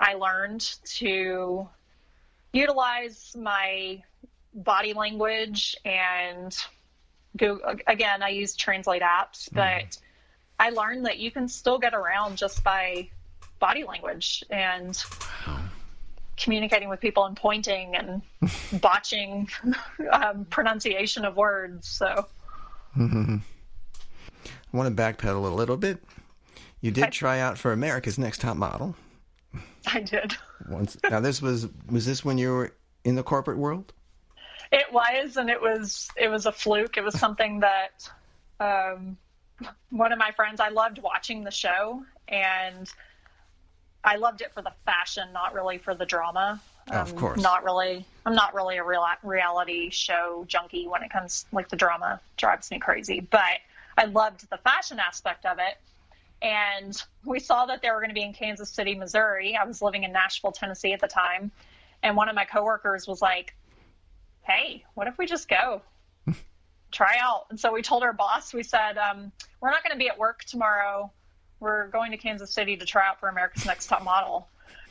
I learned to utilize my body language and again, I use translate apps, but I learned that you can still get around just by body language and communicating with people and pointing and botching pronunciation of words. So I want to backpedal a little bit. You did try out for America's Next Top Model. I did. Now, was this when you were in the corporate world? It was, and it was a fluke. It was something that one of my friends, I loved watching the show, and I loved it for the fashion, not really for the drama. Of course. I'm not really a reality show junkie when it comes, like, the drama drives me crazy, but I loved the fashion aspect of it. And we saw that they were going to be in Kansas City, Missouri. I was living in Nashville, Tennessee at the time. And one of my coworkers was like, hey, what if we just go try out? And so we told our boss, we said, we're not going to be at work tomorrow. We're going to Kansas City to try out for America's Next Top Model.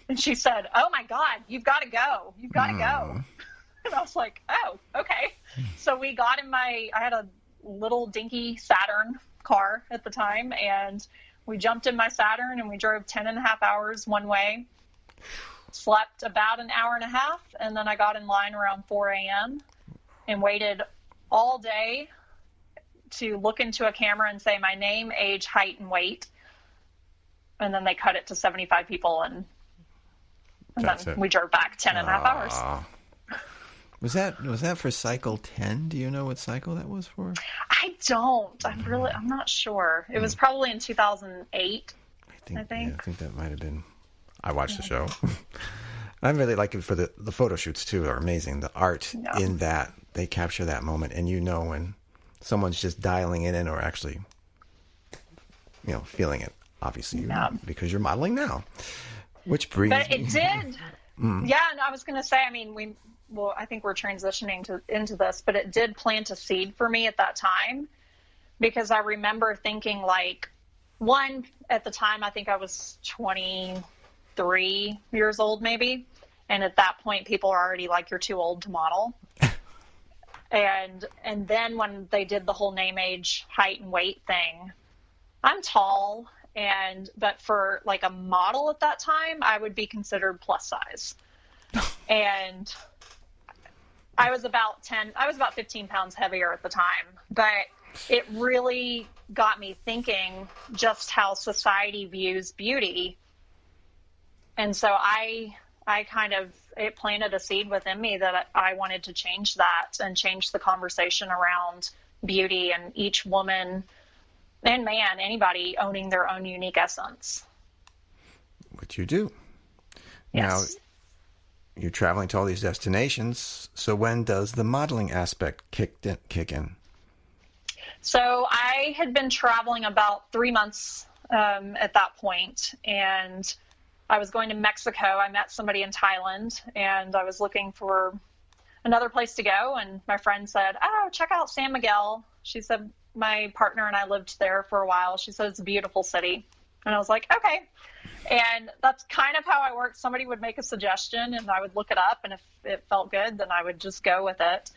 And she said, oh my God, you've got to go. You've got to go. And I was like, oh, okay. So we got in I had a little dinky Saturn car at the time, and we jumped in my Saturn and we drove 10.5 hours one way, slept about an hour and a half, and then I got in line around 4 a.m. and waited all day to look into a camera and say my name, age, height, and weight. And then they cut it to 75 people, and then we drove back 10.5 hours. Was that for cycle 10? Do you know what cycle that was for? I don't. I'm not sure. It was probably in 2008. I think. Yeah, I think that might have been. I watched the show. I really like it for the photo shoots too. Are amazing. The art in that, they capture that moment, and when someone's just dialing it in or actually, feeling it. Obviously, because you're modeling now, which brings. But it did. Yeah, and I was going to say. I mean, I think we're transitioning into this, but it did plant a seed for me at that time, because I remember thinking, like, at the time, I think I was 23 years old maybe. And at that point, people are already like, you're too old to model. and then when they did the whole name, age, height, and weight thing, I'm tall. But for like a model at that time, I would be considered plus size. And I was about 15 pounds heavier at the time, but it really got me thinking just how society views beauty. And so it planted a seed within me that I wanted to change that and change the conversation around beauty and each woman and man, anybody owning their own unique essence. Which you do. Yes. Now, you're traveling to all these destinations. So when does the modeling aspect kick in? So I had been traveling about 3 months at that point, and I was going to Mexico. I met somebody in Thailand, and I was looking for another place to go. And my friend said, oh, check out San Miguel. She said, my partner and I lived there for a while. She said, it's a beautiful city. And I was like, okay. And that's kind of how I worked. Somebody would make a suggestion, and I would look it up. And if it felt good, then I would just go with it.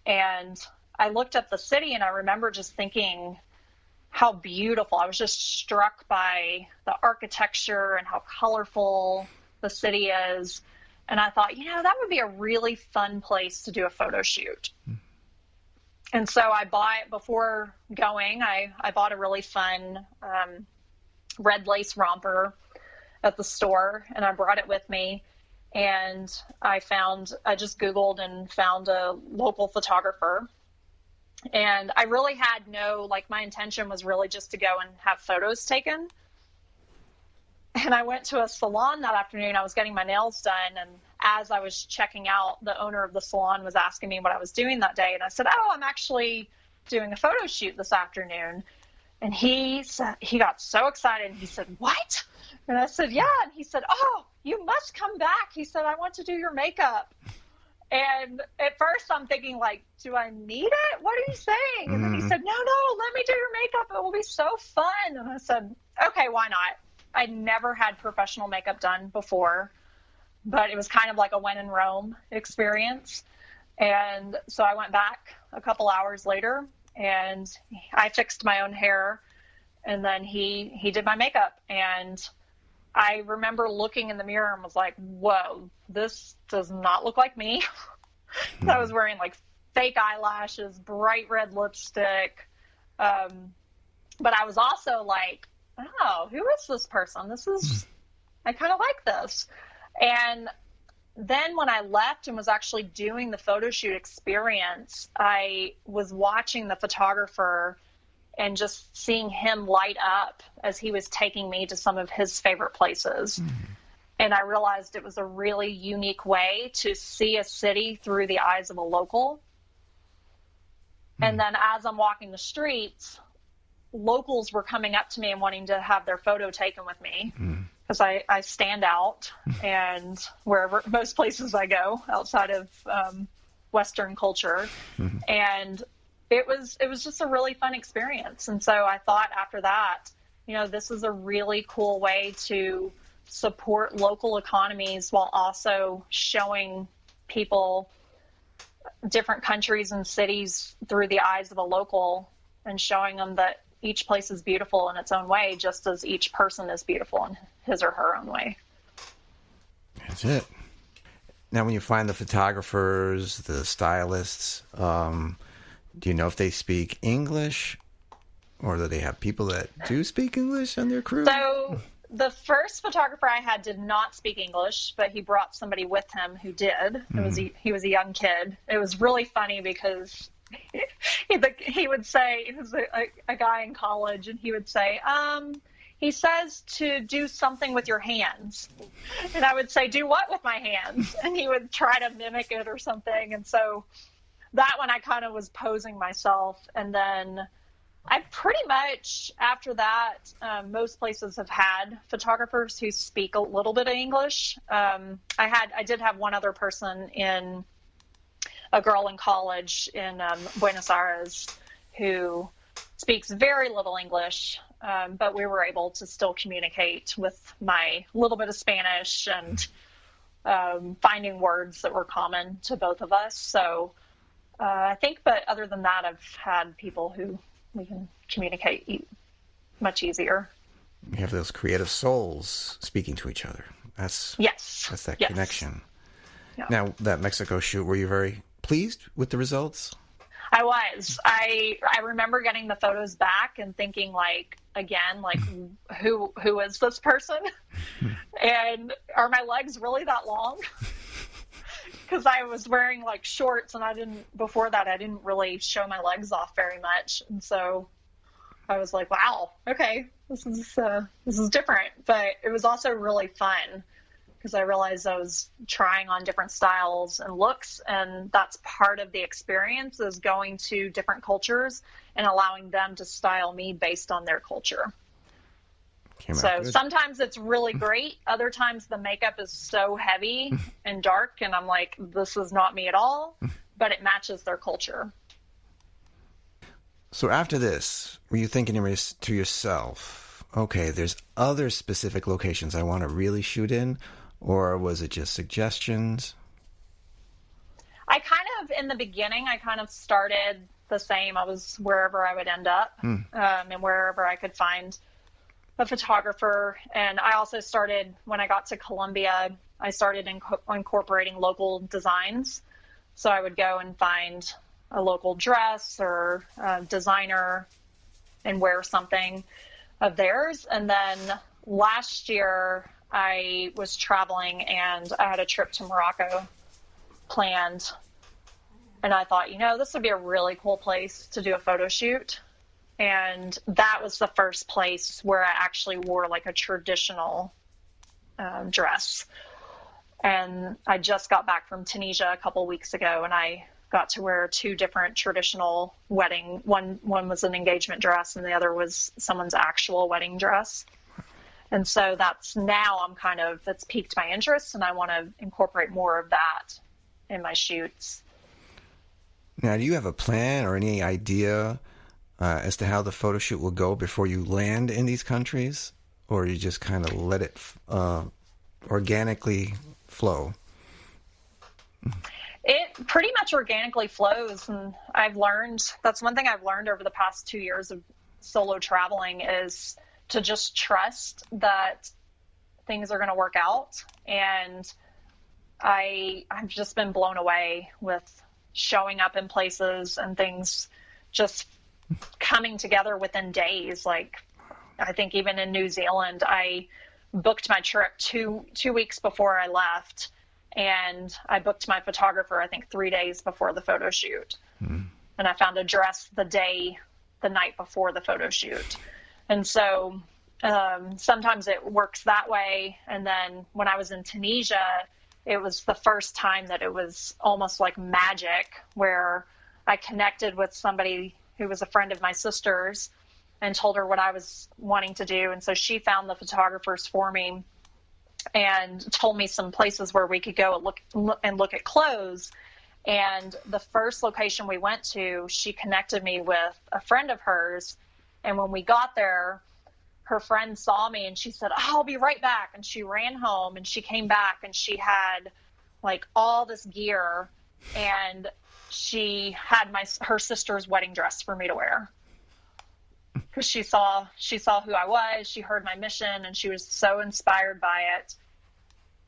And I looked at the city, and I remember just thinking how beautiful. I was just struck by the architecture and how colorful the city is. And I thought, that would be a really fun place to do a photo shoot. And so before going, I bought a really fun red lace romper at the store, and I brought it with me. And I just Googled and found a local photographer. And I really had my intention was really just to go and have photos taken. And I went to a salon that afternoon. I was getting my nails done. And as I was checking out, the owner of the salon was asking me what I was doing that day. And I said, oh, I'm actually doing a photo shoot this afternoon. And he got so excited. And he said, what? And I said, yeah. And he said, oh, you must come back. He said, I want to do your makeup. And at first I'm thinking, do I need it? What are you saying? And then he said, no, let me do your makeup. It will be so fun. And I said, okay, why not? I'd never had professional makeup done before. but it was kind of like a when in Rome experience. And so I went back a couple hours later, and I fixed my own hair, and then he did my makeup. And I remember looking in the mirror and was like, whoa, this does not look like me. I was wearing like fake eyelashes, bright red lipstick. But I was also like, oh, who is this person? I kind of like this. And then when I left and was actually doing the photo shoot experience, I was watching the photographer and just seeing him light up as he was taking me to some of his favorite places. And I realized it was a really unique way to see a city through the eyes of a local. And then as I'm walking the streets, locals were coming up to me and wanting to have their photo taken with me because I stand out, and wherever, most places I go outside of Western culture. And it was just a really fun experience. And so I thought after that, this is a really cool way to support local economies while also showing people different countries and cities through the eyes of a local, and showing them that each place is beautiful in its own way, just as each person is beautiful in his or her own way. That's it. Now, when you find the photographers, the stylists, do you know if they speak English, or do they have people that do speak English on their crew? So the first photographer I had did not speak English, but he brought somebody with him who did. He was a young kid. It was really funny because he would say, he was a guy in college, and he would say, he says to do something with your hands. And I would say, do what with my hands? And he would try to mimic it or something. And so that one I kind of was posing myself. And then I pretty much, after that, most places have had photographers who speak a little bit of English. I did have one other person, a girl in college in Buenos Aires, who speaks very little English, but we were able to still communicate with my little bit of Spanish and finding words that were common to both of us. So I think, but other than that, I've had people who we can communicate much easier. You have those creative souls speaking to each other. That's that connection. Yeah. Now, that Mexico shoot, were you very pleased with the results? I was. I remember getting the photos back and thinking, who is this person? And are my legs really that long? Because I was wearing shorts, and before that I didn't really show my legs off very much. And so I was like, wow, okay, this is different. But it was also really fun because I realized I was trying on different styles and looks, and that's part of the experience, is going to different cultures and allowing them to style me based on their culture. So sometimes it's really great. Other times the makeup is so heavy and dark, and I'm like, this is not me at all, but it matches their culture. So after this, were you thinking to yourself, okay, there's other specific locations I want to really shoot in, or was it just suggestions? In the beginning, I kind of started the same. I was wherever I would end up, and wherever I could find a photographer. And I also started, when I got to Colombia, I started incorporating local designs. So I would go and find a local dress or designer and wear something of theirs. And then last year I was traveling and I had a trip to Morocco planned. And I thought, this would be a really cool place to do a photo shoot. And that was the first place where I actually wore a traditional dress. And I just got back from Tunisia a couple weeks ago, and I got to wear two different traditional wedding. One was an engagement dress, and the other was someone's actual wedding dress. And so it's piqued my interest, and I want to incorporate more of that in my shoots. Now, do you have a plan or any idea as to how the photo shoot will go before you land in these countries, or you just kind of let it organically flow? It pretty much organically flows. And that's one thing I've learned over the past 2 years of solo traveling, is to just trust that things are going to work out. And I've just been blown away with showing up in places and things just coming together within days. Like, I think even in New Zealand, I booked my trip two weeks before I left, and I booked my photographer, I think 3 days before the photo shoot. And I found a dress the night before the photo shoot. And so sometimes it works that way. And then when I was in Tunisia, it was the first time that it was almost like magic, where I connected with somebody who was a friend of my sister's and told her what I was wanting to do. And so she found the photographers for me and told me some places where we could go and look at clothes. And the first location we went to, she connected me with a friend of hers. And when we got there, her friend saw me and she said, "Oh, I'll be right back." And she ran home, and she came back and she had like all this gear, and she had her sister's wedding dress for me to wear, because she saw who I was. She heard my mission, and she was so inspired by it.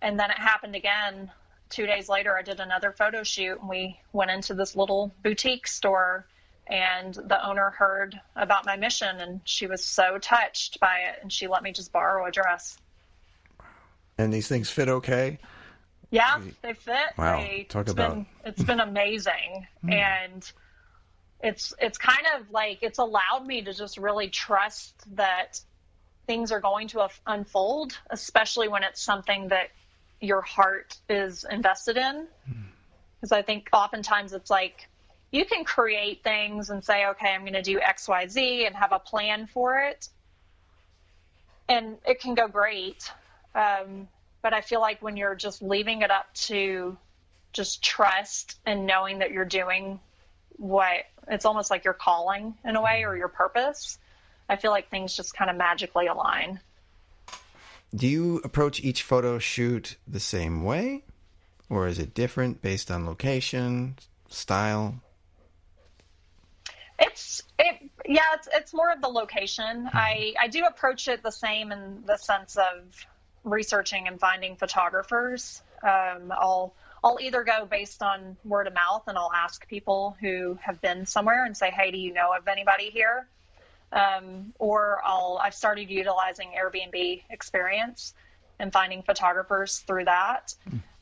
And then it happened again. 2 days later, I did another photo shoot, and we went into this little boutique store, and the owner heard about my mission, and she was so touched by it, and she let me just borrow a dress. And these things fit okay? Yeah, they fit. Wow. It's been amazing. And it's kind of like, it's allowed me to just really trust that things are going to unfold, especially when it's something that your heart is invested in. Because I think oftentimes it's like, you can create things and say, okay, I'm going to do X, Y, Z, and have a plan for it. And it can go great. But I feel like when you're just leaving it up to just trust and knowing that you're doing what it's almost like your calling in a way, or your purpose, I feel like things just kind of magically align. Do you approach each photo shoot the same way, or is it different based on location, style? It's more of the location. I do approach it the same in the sense of researching and finding photographers. I'll either go based on word of mouth, and I'll ask people who have been somewhere and say, "Hey, do you know of anybody here?" Or I've started utilizing Airbnb experience and finding photographers through that.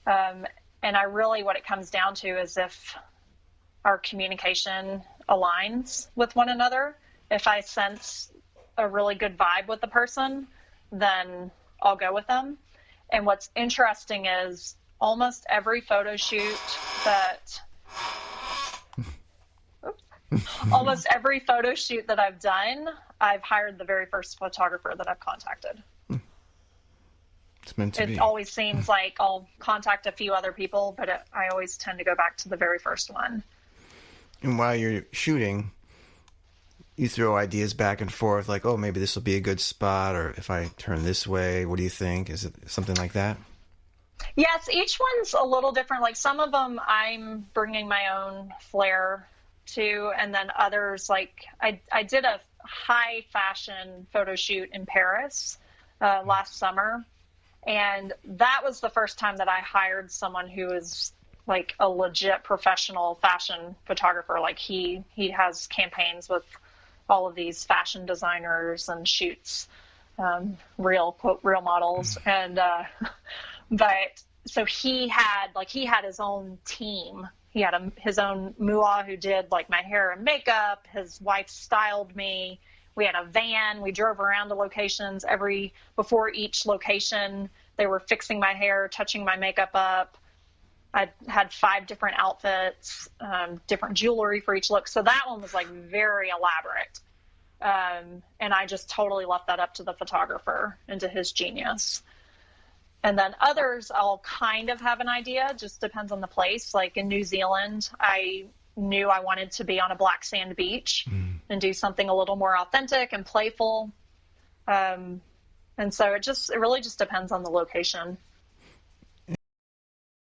And what it comes down to is if our communication aligns with one another. If I sense a really good vibe with the person, then I'll go with them. And what's interesting is almost every photo shoot that I've done, I've hired the very first photographer that I've contacted. It's meant to be. It always seems like I'll contact a few other people, but I always tend to go back to the very first one. And while you're shooting, you throw ideas back and forth, like, oh, maybe this will be a good spot, or if I turn this way, what do you think? Is it something like that? Yes, each one's a little different. Like some of them I'm bringing my own flair to, and then others, like I did a high fashion photo shoot in Paris last summer, and that was the first time that I hired someone who is like a legit professional fashion photographer. Like he has campaigns with all of these fashion designers and shoots real models. And but so he had his own team. He had his own moolah who did like my hair and makeup. His wife styled me. We had a van. We drove around to locations. Before each location, they were fixing my hair, touching my makeup up. I had 5 different outfits, different jewelry for each look. So that one was like very elaborate. And I just totally left that up to the photographer and to his genius. And then others, I'll kind of have an idea, just depends on the place. Like in New Zealand, I knew I wanted to be on a black sand beach and do something a little more authentic and playful. And so it really just depends on the location.